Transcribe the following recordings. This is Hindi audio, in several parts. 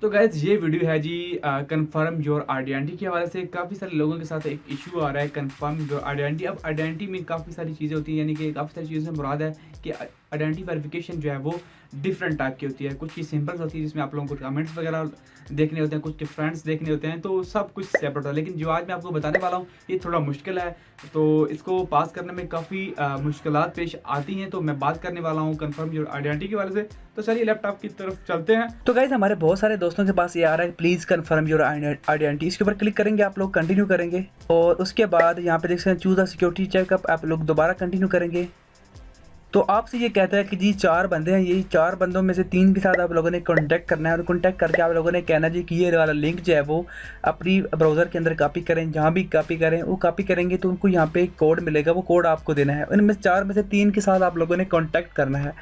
तो गाइस ये वीडियो है जी कंफर्म योर आइडेंटिटी के हवाले से। काफ़ी सारे लोगों के साथ एक इशू आ रहा है कंफर्म योर आइडेंटिटी। अब आइडेंटिटी में काफ़ी सारी चीज़ें होती हैं, यानी कि काफ़ी सारी चीज़ों से मुराद है कि आइडेंटिटी वेरिफिकेशन जो है वो डिफरेंट टाइप की होती है। कुछ की सिंपल्स होती है जिसमें आप लोगों को कमेंट्स वगैरह देखने होते हैं, कुछ के फ्रेंड्स देखने होते हैं, तो सब कुछ सेपरेट होता है। लेकिन जो आज मैं आपको बताने वाला हूँ ये थोड़ा मुश्किल है, तो इसको पास करने में काफ़ी मुश्किलात पेश आती हैं। तो मैं बात करने वाला हूँ कंफर्म योर आइडेंटिटी के वाले से। तो चलिए लैपटॉप की तरफ चलते हैं। तो गाइज हमारे बहुत सारे दोस्तों के पास ये आ रहा है प्लीज़ कंफर्म योर आइडेंटिटी। इसके ऊपर क्लिक करेंगे, आप लोग कंटिन्यू करेंगे और उसके बाद यहाँ पे देख सकते हैं चूज द सिक्योरिटी चेकअप, आप लोग दोबारा कंटिन्यू करेंगे। तो आपसे ये कहता है कि जी 4 बंदे हैं, यही 4 बंदों में से 3 के साथ आप लोगों ने कांटेक्ट करना है और कांटेक्ट करके आप लोगों ने कहना जी कि ये वाला लिंक जो है वो अपनी ब्राउज़र के अंदर कॉपी करें। जहाँ भी कॉपी करें वो कॉपी करेंगे तो उनको यहाँ पे एक कोड मिलेगा, वो कोड आपको देना है। इनमें 4 में से 3 के साथ आप लोगों ने कांटेक्ट करना है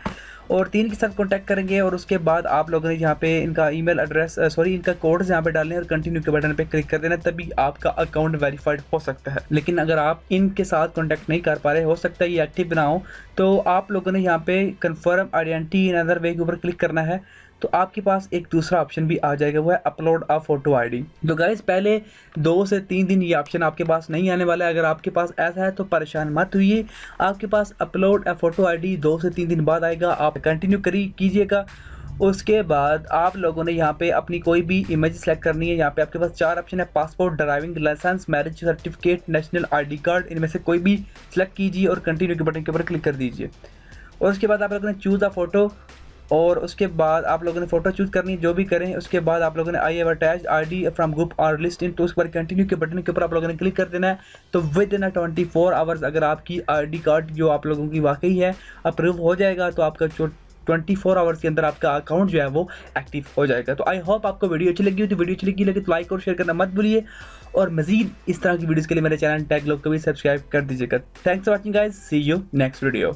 और 3 के साथ कांटेक्ट करेंगे और उसके बाद आप लोगों ने यहाँ पे इनका ईमेल एड्रेस इनका कोड यहाँ पे डालने और कंटिन्यू के बटन पे क्लिक कर देना, तभी आपका अकाउंट वेरीफाइड हो सकता है। लेकिन अगर आप इनके साथ कांटेक्ट नहीं कर पा रहे, हो सकता है ये एक्टिव ना हो, तो आप लोगों ने यहाँ पे confirm identity in other way के ऊपर क्लिक करना है। तो आपके पास एक दूसरा ऑप्शन भी आ जाएगा, वो है अपलोड अ फोटो आईडी। तो गाइज पहले 2 से 3 दिन ये ऑप्शन आपके पास नहीं आने वाला है। अगर आपके पास ऐसा है तो परेशान मत होइए, आपके पास अपलोड अ फोटो आईडी 2 से 3 दिन बाद आएगा। आप कंटिन्यू कीजिएगा। उसके बाद आप लोगों ने यहाँ पे अपनी कोई भी इमेज सेलेक्ट करनी है। यहाँ पे आपके पास 4 ऑप्शन है, passport, driving licence, marriage certificate, national ID card. इनमें से कोई भी सिलेक्ट कीजिए और कंटिन्यू के बटन के ऊपर क्लिक कर दीजिए। और उसके बाद आप लोगों ने चूज़ अ फोटो, और उसके बाद आप लोगों ने फ़ोटो चूज़ करनी है, जो भी करें। उसके बाद आप लोगों ने I have attached ID from group और लिस्ट इन, तो उस पर कंटिन्यू के बटन के ऊपर आप लोगों ने क्लिक कर देना है। तो विद इन 24 आवर्स अगर आपकी आईडी कार्ड जो आप लोगों की वाकई है अप्रूव हो जाएगा, तो आपका जो 24 आवर्स के अंदर आपका अकाउंट जो है वो एक्टिव हो जाएगा। तो आई होप आपको वीडियो अच्छी लगी हो। तो वीडियो अच्छी लगी तो लाइक और शेयर करना मत भूलिए, और मजीद इस तरह की वीडियोज़ के लिए मेरे चैनल टेक लोग को भी सब्सक्राइब कर दीजिएगा। Thanks for watching guys, see you next video.